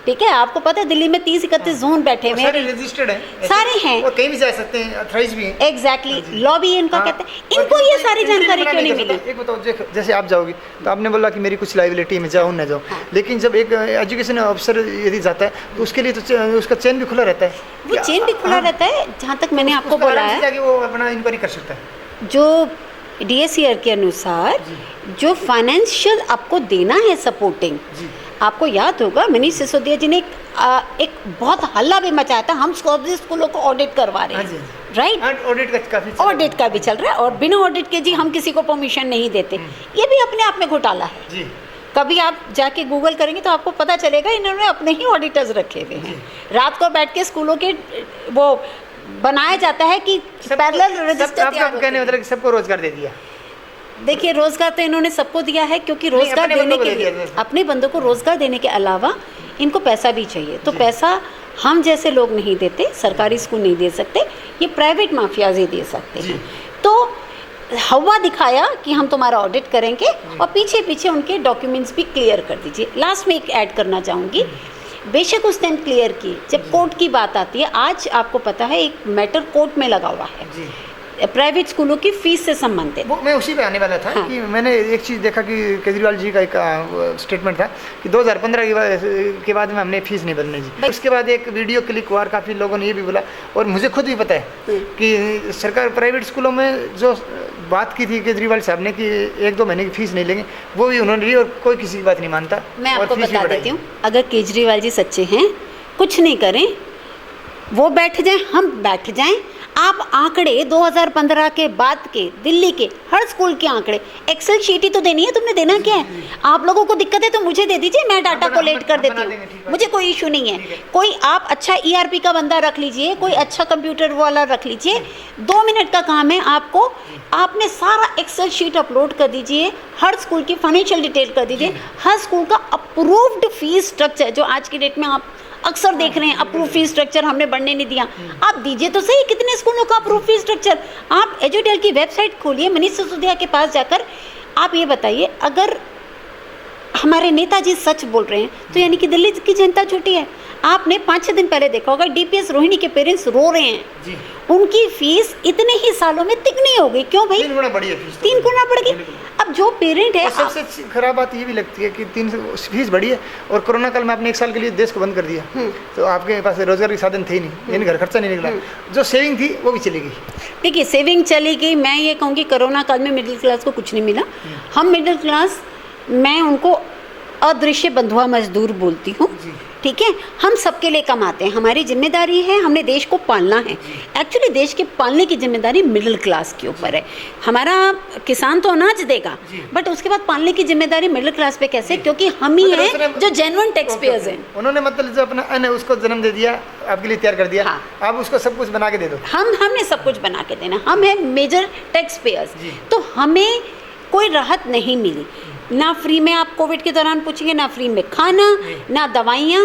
ठीक है, आपको पता है दिल्ली में 30-31 जोन बैठे हुए सारे हैं, रजिस्टर्ड हैं, सारे हैं, और कहीं भी जा सकते हैं, अथराइज भी हैं। एग्जैक्टली, लॉबी इनका हाँ, कहते हैं। और इनको ये किसी सारी entry जानकारी भी क्यों नहीं कर मिली? सकते। एक बताओ, जैसे आप जाओगी तो आपने बोला कि मेरी कुछ लाइबिलिटी में जाओ न जाओ, लेकिन जब एक एजुकेशन ऑफिसर यदि जाता है तो उसके लिए तो उसका चेन भी खुला रहता है, वो चेन भी खुला रहता है। जहाँ तक मैंने आपको उसका बोला आराम से है, जाके वो अपना इंक्वायरी कर सकता है। जो DSCR के अनुसार जो फाइनेंशियल आपको देना है सपोर्टिंग, जी आपको याद होगा मनीष सिसोदिया जी ने एक बहुत हल्ला भी मचाया था, हम स्कूलों को ऑडिट करवा रहे हाँ जी, हैं, राइट? ऑडिट का काफी चल रहा है। ऑडिट का भी चल रहा है, और बिना ऑडिट के जी हम किसी को परमिशन नहीं देते। ये भी अपने आप में घोटाला है। जी कभी आप जाके गूगल करेंगे तो आपको पता चलेगा इन्होंने अपने ही ऑडिटर्स रखे हुए हैं। रात को बैठ के स्कूलों के वो बनाया जाता है कि पैरेलल रजिस्टर आपका कहने मतलब कि सबको रोजगार दे दिया। देखिए, रोजगार तो इन्होंने सबको दिया है, क्योंकि रोजगार अपने देने बंदों को के दे लिए दिया। अपने बंदों को रोजगार देने के अलावा इनको पैसा भी चाहिए। तो पैसा हम जैसे लोग नहीं देते, सरकारी स्कूल नहीं दे सकते, ये प्राइवेट माफियाज ही दे सकते हैं। तो हवा दिखाया कि हम तुम्हारा ऑडिट करेंगे और पीछे पीछे उनके डॉक्यूमेंट्स भी क्लियर कर दीजिए। लास्ट में एक ऐड करना चाहूँगी, बेशक उस टाइम क्लियर की, जब कोर्ट की बात आती है, आज आपको पता है एक मैटर कोर्ट में लगा हुआ है जी प्राइवेट स्कूलों की फीस से संबंधित। वो मैं उसी पे आने वाला था। हाँ। कि मैंने एक चीज़ देखा कि केजरीवाल जी का एक स्टेटमेंट था कि 2015 के बाद में हमने फीस नहीं भरनी जी। उसके बाद एक वीडियो क्लिक हुआ, काफ़ी लोगों ने ये भी बोला, और मुझे खुद भी पता है कि सरकार प्राइवेट स्कूलों में जो बात की थी केजरीवाल साहब ने कि 1-2 महीने की फीस नहीं लेंगे, वो भी उन्होंने ली, और कोई किसी की बात नहीं मानता। मैं और आपको फीस भी बता बढ़ाई। देती हूँ, अगर केजरीवाल जी सच्चे हैं, कुछ नहीं करें, वो बैठ जाएं, हम बैठ जाएं, आप आंकड़े 2015 के बाद के दिल्ली के हर स्कूल के आंकड़े, एक्सेल शीट ही तो देनी है, तुमने देना क्या है? आप लोगों को दिक्कत है तो मुझे दे दीजिए, मैं डाटा कोलेक्ट कर देती हूँ, मुझे कोई इशू नहीं है। कोई आप अच्छा ERP का बंदा रख लीजिए, कोई अच्छा कंप्यूटर वाला रख लीजिए, 2 मिनट का काम है आपको, आपने सारा एक्सेल शीट अपलोड कर दीजिए, हर स्कूल की फाइनेंशियल डिटेल कर दीजिए, हर स्कूल का अप्रूव्ड फीस स्ट्रक्चर, जो आज की डेट में आप अक्सर देख रहे हैं, अप्रूव फीस स्ट्रक्चर हमने बढ़ने नहीं दिया, आप दीजिए तो सही। कितने स्कूलों का अप्रूव फीस स्ट्रक्चर? आप एजुटेल की वेबसाइट खोलिए, मनीष सिसोदिया के पास जाकर आप ये बताइए, अगर हमारे नेताजी सच बोल रहे हैं तो यानी कि दिल्ली की जनता झूठी है। आपने 5-6 दिन पहले देखा होगा, DPS रोहिणी के पेरेंट्स रो रहे हैं जी। उनकी फीस इतने ही सालों में तिगनी हो गई। क्यों भाई? 3 गुना बढ़ी है फीस। 3 गुना बढ़ गई। अब जो पेरेंट है, और सबसे खराब बात ये भी लगती है कि 3 फीस बढ़ी है, और कोरोना काल में आपने 1 साल के लिए देश को बंद कर दिया, तो आपके पास रोजगार के साधन थे ही नहीं, यानी घर खर्चा नहीं निकला, जो सेविंग थी वो भी चली गई। देखिए, सेविंग चली गई। मैं ये कहूँगी कोरोना काल में मिडिल क्लास को कुछ नहीं मिला। हम मिडिल क्लास, मैं उनको अदृश्य बंधुआ मजदूर बोलती हूँ, ठीक है? हम सबके लिए कमाते हैं, हमारी जिम्मेदारी है, हमने देश को पालना है। एक्चुअली देश के पालने की जिम्मेदारी मिडिल क्लास के ऊपर है। हमारा किसान तो अनाज देगा, बट उसके बाद पालने की जिम्मेदारी मिडिल क्लास पे कैसे? क्योंकि हम ही हैं जो जेन्युइन टैक्स पेयर्स हैं। उन्होंने मतलब जो अपना अन्न है उसको जन्म दे दिया, आपके लिए तैयार कर दिया। हाँ। आप उसको सब कुछ बना के दे दो। हमने सब कुछ बना के देना, हम हैं मेजर टैक्स पेयर्स, तो हमें कोई राहत नहीं मिली। ना फ्री में आप कोविड के दौरान पूछेंगे, ना फ्री में खाना, ना दवाइयाँ।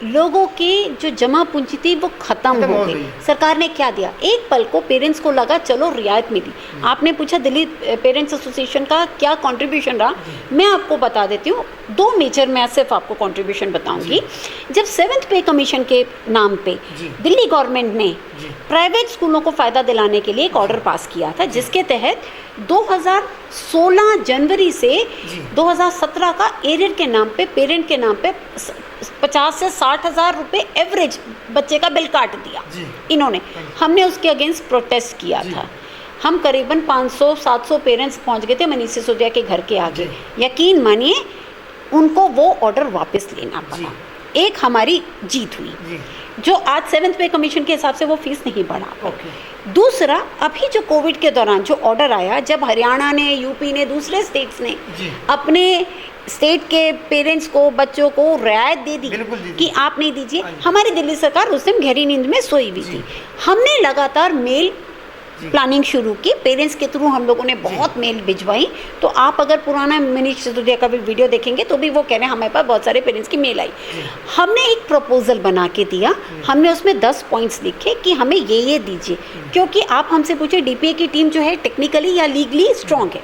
लोगों की जो जमा पूंजी थी वो खत्म हो गई। सरकार ने क्या दिया? एक पल को पेरेंट्स को लगा चलो रियायत मिली। आपने पूछा दिल्ली पेरेंट्स एसोसिएशन का क्या कंट्रीब्यूशन रहा, मैं आपको बता देती हूँ। 2 मेजर मैं सिर्फ आपको कंट्रीब्यूशन बताऊंगी। जब 7th पे कमीशन के नाम पे दिल्ली गवर्नमेंट ने प्राइवेट स्कूलों को फ़ायदा दिलाने के लिए एक ऑर्डर पास किया था, जिसके तहत 2016 जनवरी से 2017 का एरियर के नाम पे, पेरेंट के नाम पे 50 से 60 हज़ार रुपये एवरेज बच्चे का बिल काट दिया इन्होंने। हमने उसके अगेंस्ट प्रोटेस्ट किया था। हम करीबन 500-700 पेरेंट्स पहुंच गए थे मनीष सिसोदिया के घर के आगे। यकीन मानिए, उनको वो ऑर्डर वापस लेना पड़ा। एक हमारी जीत हुई, जो आज 7th पे कमीशन के हिसाब से वो फीस नहीं बढ़ा। दूसरा, अभी जो कोविड के दौरान जो ऑर्डर आया, जब हरियाणा ने, यूपी ने, दूसरे स्टेट्स ने अपने स्टेट के पेरेंट्स को, बच्चों को रियायत दे दी कि आप नहीं दीजिए, हमारी दिल्ली सरकार उस दिन गहरी नींद में सोई हुई थी। हमने लगातार मेल प्लानिंग शुरू की, पेरेंट्स के थ्रू हम लोगों ने बहुत मेल भिजवाई। तो आप अगर पुराना मनीष सिसोदिया का भी वीडियो देखेंगे तो भी वो कह रहे हैं हमारे पास बहुत सारे पेरेंट्स की मेल आई। हमने एक प्रपोजल बना के दिया, हमने उसमें 10 पॉइंट्स लिखे कि हमें ये दीजिए, क्योंकि आप हमसे पूछे DPA की टीम जो है टेक्निकली या लीगली स्ट्रॉन्ग है,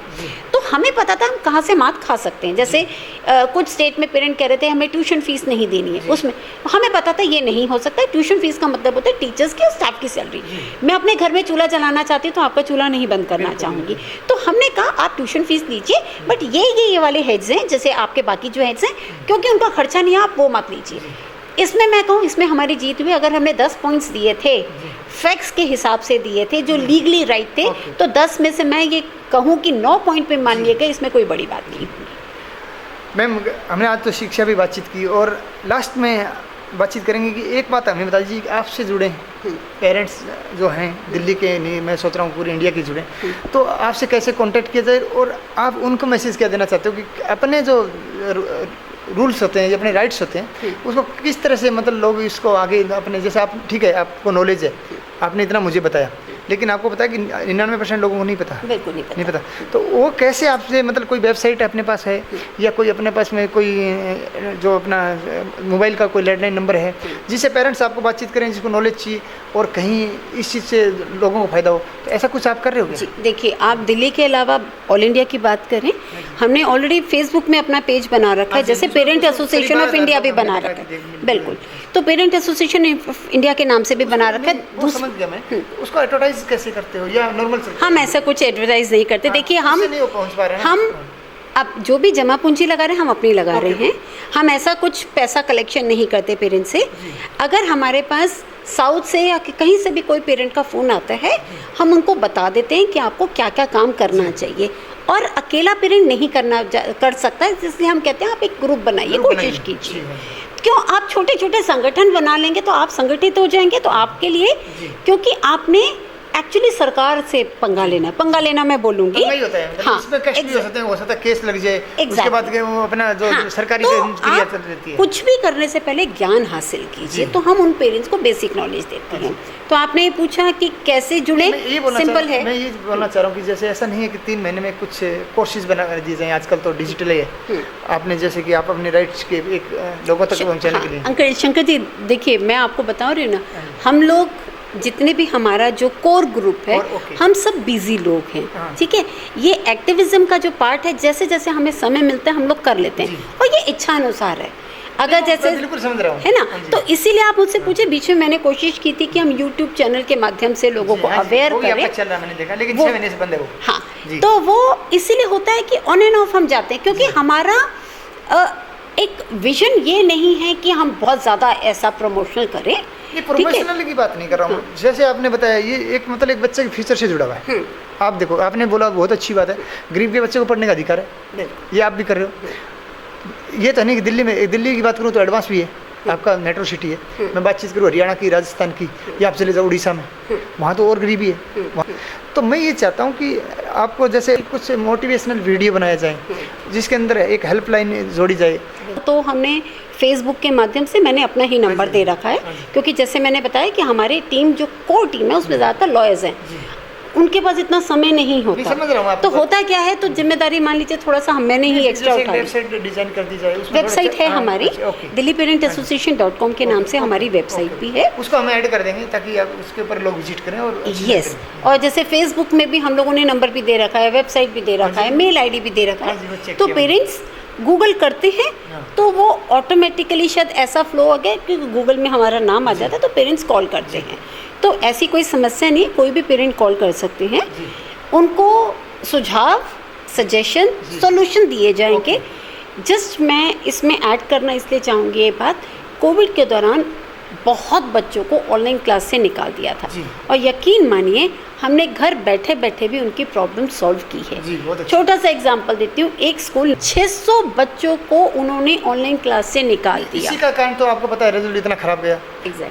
तो हमें पता था हम कहाँ से मात खा सकते हैं। जैसे कुछ स्टेट में पेरेंट कह रहे थे हमें ट्यूशन फीस नहीं देनी है, उसमें हमें पता था ये नहीं हो सकता है। ट्यूशन फीस का मतलब होता है टीचर्स की और स्टाफ की सैलरी। मैं अपने घर में चूल्हा जलाना चाहती हूँ तो आपका चूल्हा नहीं बंद करना चाहूँगी। तो हमने कहा आप ट्यूशन फीस लीजिए, बट ये वाले हेड्स हैं, जैसे आपके बाकी जो हेड्स हैं, क्योंकि उनका खर्चा नहीं है, आप वो मत लीजिए। इसमें मैं कहूँ इसमें हमारी जीत हुई। अगर हमने 10 पॉइंट्स दिए थे, फैक्ट्स के हिसाब से दिए थे जो लीगली राइट थे, तो 10 में से मैं ये कहूँ कि 9 पॉइंट पे मान लिए गए। इसमें कोई बड़ी बात नहीं हुई। मैम हमने आज तो शिक्षा भी बातचीत की और लास्ट में बातचीत करेंगे कि एक बात हमें बता दीजिए कि आपसे जुड़े पेरेंट्स जो हैं दिल्ली के, नहीं मैं सोच रहा हूँ पूरी इंडिया के जुड़े, तो आपसे कैसे कांटेक्ट किया जाए और आप उनको मैसेज क्या देना चाहते हो कि अपने जो रूल्स होते हैं या अपने राइट्स होते हैं उसको किस तरह से मतलब लोग इसको आगे अपने, जैसे आप ठीक है आपको नॉलेज है, आपने इतना मुझे बताया, लेकिन आपको पता है कि 99% लोगों को नहीं पता, बिल्कुल नहीं पता। तो वो कैसे आपसे मतलब कोई वेबसाइट अपने पास है या कोई अपने पास में कोई जो अपना मोबाइल का कोई लैंडलाइन नंबर है जिससे पेरेंट्स आपको बातचीत करें, जिसको नॉलेज चाहिए और कहीं इस चीज़ से लोगों को फ़ायदा हो, तो ऐसा कुछ आप कर रहे हो जी? देखिए, आप दिल्ली के अलावा ऑल इंडिया की बात करें, हमने ऑलरेडी फेसबुक में अपना पेज बना रखा है, जैसे पेरेंट एसोसिएशन ऑफ इंडिया भी बना रखा है। बिल्कुल, तो पेरेंट एसोसिएशन ऑफ इंडिया के नाम से भी बना रखा है। वो समझ गया मैं, उसको एडवर्टाइज कैसे करते हो या नॉर्मल? हम ऐसा कुछ एडवर्टाइज नहीं करते। देखिए, हम अब जो भी जमा पूंजी लगा रहे हैं हम अपनी लगा रहे हैं। हम ऐसा कुछ पैसा कलेक्शन नहीं करते पेरेंट से। अगर हमारे पास साउथ से या कहीं से भी कोई पेरेंट का फ़ोन आता है, हम उनको बता देते हैं कि आपको क्या क्या काम करना चाहिए, और अकेला पेरेंट नहीं कर सकता है, इसलिए हम कहते हैं आप एक ग्रुप बनाइए, कोशिश कीजिए। क्यों, आप छोटे छोटे संगठन बना लेंगे तो आप संगठित हो जाएंगे, तो आपके लिए, क्योंकि आपने एक्चुअली सरकार से पंगा लेना मैं बोलूँगी। हाँ, इसमें हो सकता है केस लग जाए, उसके बाद वो अपना जो सरकारी तो कुछ भी करने से पहले ज्ञान हासिल कीजिए। तो हम उन पेरेंट्स को बेसिक नॉलेज देते हैं। तो आपने पूछा कि कैसे जुड़े, सिंपल है। मैं ये बोलना चाह रहा हूँ कि जैसे ऐसा नहीं है कि 3 महीने में कुछ कोर्सेज बना कर दिए जाए, आजकल तो डिजिटल है। आपने जैसे कि आप अपने राइट्स के एक लोगों तक पहुँचाने के लिए। अंकल शंकर जी, देखिए मैं आपको बता रही हूँ ना, हम लोग जितने भी हमारा जो कोर ग्रुप है, हम सब बिजी लोग हैं, ठीक है। ये एक्टिविज्म का जो पार्ट है, जैसे जैसे हमें समय मिलता है हम लोग कर लेते हैं, और ये इच्छा अनुसार है। अगर जैसे बिल्कुल समझ रहा हूँ, है ना, तो इसीलिए आप मुझसे पूछे। बीच में मैंने कोशिश की थी कि हम YouTube चैनल के माध्यम से लोगों को अवेयर करें। चल रहा मैंने देखा, लेकिन 6 महीने से बंद है वो। हाँ, तो वो इसीलिए होता है कि ऑन एंड ऑफ हम जाते हैं, क्योंकि हमारा एक विजन ये नहीं है कि हम बहुत ज़्यादा ऐसा प्रमोशनल करें। ये प्रोफेशनल की बात नहीं कर रहा हूँ। जैसे आपने बताया, ये एक मतलब एक बच्चे के फ्यूचर से जुड़ा हुआ है। आप देखो, आपने बोला बहुत अच्छी बात है, गरीब के बच्चे को पढ़ने का अधिकार है, ये आप भी कर रहे हो। ये तो नहीं कि दिल्ली की बात करूँ तो एडवांस भी है, आपका मेट्रो सिटी है। मैं बातचीत करूँ हरियाणा की, राजस्थान की, या आप चले जाओ उड़ीसा में, वहाँ तो और गरीबी है। तो मैं ये चाहता हूँ कि आपको जैसे कुछ मोटिवेशनल वीडियो बनाया जाए, जिसके अंदर एक हेल्पलाइन जोड़ी जाए। तो हमने फेसबुक के माध्यम से, मैंने अपना ही नंबर दे रखा है, क्योंकि जैसे मैंने बताया कि हमारी टीम जो कोर टीम है उसमें ज़्यादातर लॉयर्स हैं, उनके पास इतना समय नहीं होता। तो होता क्या है, तो जिम्मेदारी मान लीजिए थोड़ा सा मैंने ही एक्स्ट्रा उठाई। वेबसाइट डिजाइन कर दी जाए, वेबसाइट है हमारी, delhiparentasociation.com के नाम से हमारी वेबसाइट भी है। उसको हम ऐड कर देंगे ताकि आप उसके ऊपर लोग विजिट करें। और यस, और जैसे फेसबुक में भी हम लोगों ने नंबर भी दे रखा है, वेबसाइट भी दे रखा है, मेल ID भी दे रखा है। तो पेरेंट्स गूगल करते हैं तो वो ऑटोमेटिकली शायद ऐसा फ्लो हो गया कि गूगल में हमारा नाम आ जाता है, तो पेरेंट्स कॉल करते हैं। तो ऐसी कोई समस्या नहीं, कोई भी पेरेंट कॉल कर सकते हैं, उनको सुझाव, सजेशन, सॉल्यूशन दिए जाएंगे। जस्ट मैं इसमें ऐड करना इसलिए चाहूँगी ये बात, कोविड के दौरान बहुत बच्चों को ऑनलाइन क्लास से निकाल दिया था, और यकीन मानिए हमने घर बैठे बैठे भी उनकी प्रॉब्लम सॉल्व की है। छोटा सा एग्जांपल देती हूँ, एक स्कूल 600 बच्चों को उन्होंने ऑनलाइन क्लास से निकाल दिया। इसी का कारण तो आपको पता है रिजल्ट इतना खराब गया।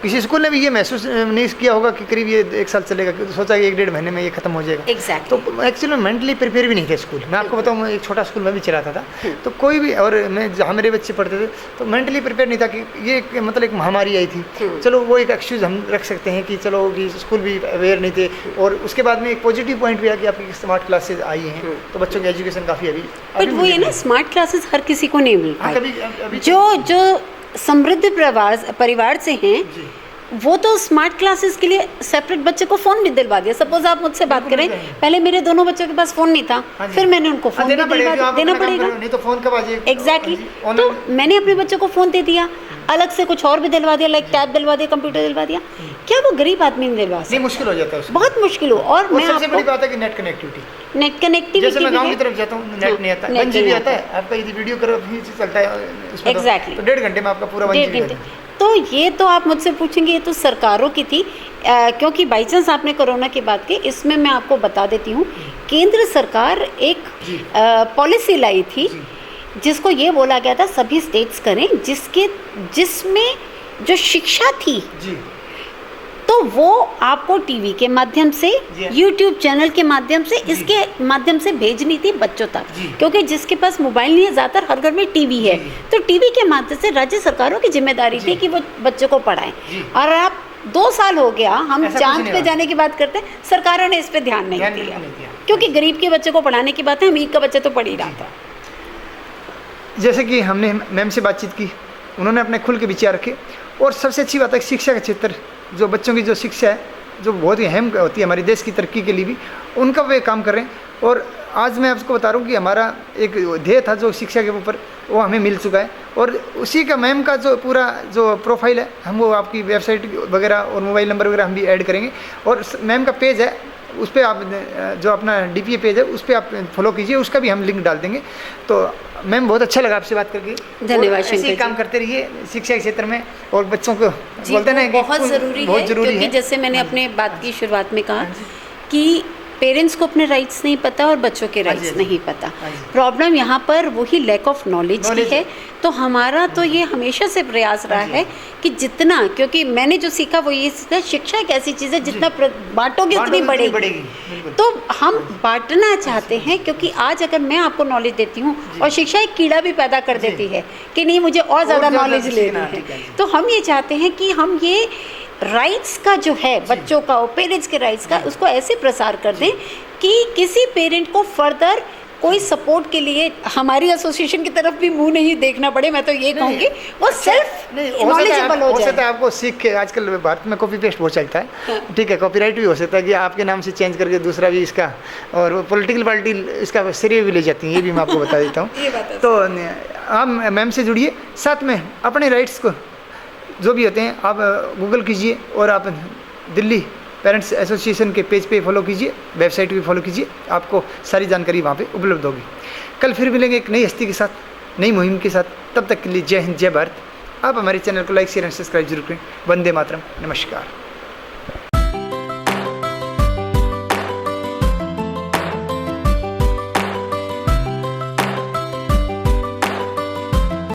किसी स्कूल ने भी ये महसूस नहीं किया होगा कि करीब ये 1 साल चलेगा, सोचा कि 1-1.5 महीने में ये खत्म हो जाएगा। तो एक्चुअली मेंटली प्रिपेयर भी नहीं थे स्कूल। मैं आपको बताऊँ, एक छोटा स्कूल में भी चलाता था, तो कोई भी, और मैं जहाँ मेरे बच्चे पढ़ते थे, तो मेंटली प्रिपेयर नहीं था कि ये मतलब एक महामारी आई थी। चलो वो एक एक्सक्यूज हम रख सकते हैं कि चलो कि स्कूल भी अवेयर नहीं थे, और उसके बाद में एक पॉजिटिव पॉइंट भी है कि आपकी स्मार्ट क्लासेस आई हैं, तो बच्चों की एजुकेशन काफ़ी अभी बट वो ये ना, स्मार्ट क्लासेस हर किसी को नहीं मिल पाई। जो समृद्ध परिवार से हैं, वो तो स्मार्ट क्लासेस के लिए सेपरेट बच्चे को फ़ोन भी दिलवा दिया। सपोज आप मुझसे बात करें, पहले मेरे दोनों बच्चों के पास फ़ोन नहीं था, फिर मैंने उनको फ़ोन देना भी दिलवा देना पड़ेगा, नहीं तो फ़ोन कब आ जाएगा। एग्जैक्टली। तो मैंने अपने बच्चों को फ़ोन दे दिया, अलग से कुछ और भी दिलवा दिया, लाइक टैब दिलवा दिया, कंप्यूटर दिलवा दिया। क्या वो गरीब आदमी नहीं दिलवा सकता? नहीं, मुश्किल हो जाता है उसमें। बहुत मुश्किल हो। और मैं सबसे बड़ी आपको बात है कि नेट कनेक्टिविटी, नेट कनेक्टिविटी जैसे मैं गांव की तरफ जाता हूँ, नेट नहीं आता, 1 GB आता है आपका, यदि वीडियो करो भी चलता है उसमें, Exactly. तो 1.5 घंटे में आपका पूरा 1 1.5 GB घंटे। तो ये तो आप मुझसे पूछेंगे, ये तो सरकारों की थी, क्योंकि बाई चांस आपने कोरोना की बात की, इसमें मैं आपको बता देती हूँ, केंद्र सरकार एक पॉलिसी लाई थी जिसको ये बोला गया था सभी स्टेट्स करें, जिसमें जो शिक्षा थी जी, तो वो आपको टीवी के माध्यम से, यूट्यूब चैनल के माध्यम से, इसके माध्यम से भेजनी थी बच्चों तक, क्योंकि जिसके पास मोबाइल नहीं है, ज़्यादातर हर घर में टीवी है, तो टीवी के माध्यम से राज्य सरकारों की जिम्मेदारी थी कि वो बच्चों को पढ़ाएं। और आप 2 साल हो गया, हम चांद पे जाने की बात करते हैं, सरकारों ने इस पे ध्यान नहीं दिया, क्योंकि गरीब के बच्चे को पढ़ाने की बात है, अमीर का बच्चा तो पढ़ ही रहा था। जैसे कि हमने मैम से बातचीत की, उन्होंने अपने खुल के विचार रखे, और सबसे अच्छी बात है शिक्षा का क्षेत्र, जो बच्चों की जो शिक्षा है, जो बहुत ही अहम होती है हमारे देश की तरक्की के लिए भी, उनका वे काम कर रहे हैं। और आज मैं आपको बता रहा हूँ कि हमारा एक ध्येय था जो शिक्षा के ऊपर, वो हमें मिल चुका है, और उसी का मैम का जो पूरा जो प्रोफाइल है, हम वो आपकी वेबसाइट वगैरह और मोबाइल नंबर वगैरह हम भी ऐड करेंगे, और मैम का पेज है उस पर आप जो अपना DPA पेज है उस पर आप फॉलो कीजिए, उसका भी हम लिंक डाल देंगे। तो मैम बहुत अच्छा लगा आपसे बात करके, धन्यवाद। ऐसे ही काम करते रहिए शिक्षा के क्षेत्र में, और बच्चों को बोलते ना बहुत ज़रूरी है, क्योंकि जैसे मैंने अपने बात की शुरुआत में कहा कि पेरेंट्स को अपने राइट्स नहीं पता और बच्चों के राइट्स नहीं पता। प्रॉब्लम यहाँ पर वही लैक ऑफ नॉलेज की है। तो हमारा तो ये हमेशा से प्रयास रहा है कि जितना, क्योंकि मैंने जो सीखा वो ये सीखा, शिक्षा एक ऐसी चीज़ है जितना बांटोगे उतनी बढ़ेगी। तो हम बांटना चाहते हैं, क्योंकि आज अगर मैं आपको नॉलेज देती हूँ, और शिक्षा एक कीड़ा भी पैदा कर देती है कि नहीं मुझे और ज़्यादा नॉलेज लेनी है, तो हम ये चाहते हैं कि हम ये राइट्स का जो है बच्चों का और पेरेंट्स के राइट्स का, उसको ऐसे प्रसार कर दें कि किसी पेरेंट को फर्दर कोई सपोर्ट के लिए हमारी एसोसिएशन की तरफ भी मुंह नहीं देखना पड़े। मैं तो ये कहूँगी वो सेल्फ नॉलेजेबल हो जाए। आपको सीख के, आजकल भारत में कॉपी पेस्ट बहुत चलता है, ठीक है, कॉपीराइट भी हो सकता है कि आपके नाम से चेंज करके दूसरा भी इसका, और पॉलिटिकल पार्टी इसका श्रेय भी ले जाती है, ये भी मैं आपको बता देता हूँ। तो आप मैम से जुड़िए, साथ में अपने राइट्स को जो भी होते हैं आप गूगल कीजिए, और आप दिल्ली पेरेंट्स एसोसिएशन के पेज पे फॉलो कीजिए, वेबसाइट भी फॉलो कीजिए, आपको सारी जानकारी वहाँ पे उपलब्ध होगी। कल फिर मिलेंगे एक नई हस्ती के साथ, नई मुहिम के साथ। तब तक के लिए जय हिंद, जय भारत। आप हमारे चैनल को लाइक शेयर एंड सब्सक्राइब जरूर करें। वंदे मातरम, नमस्कार।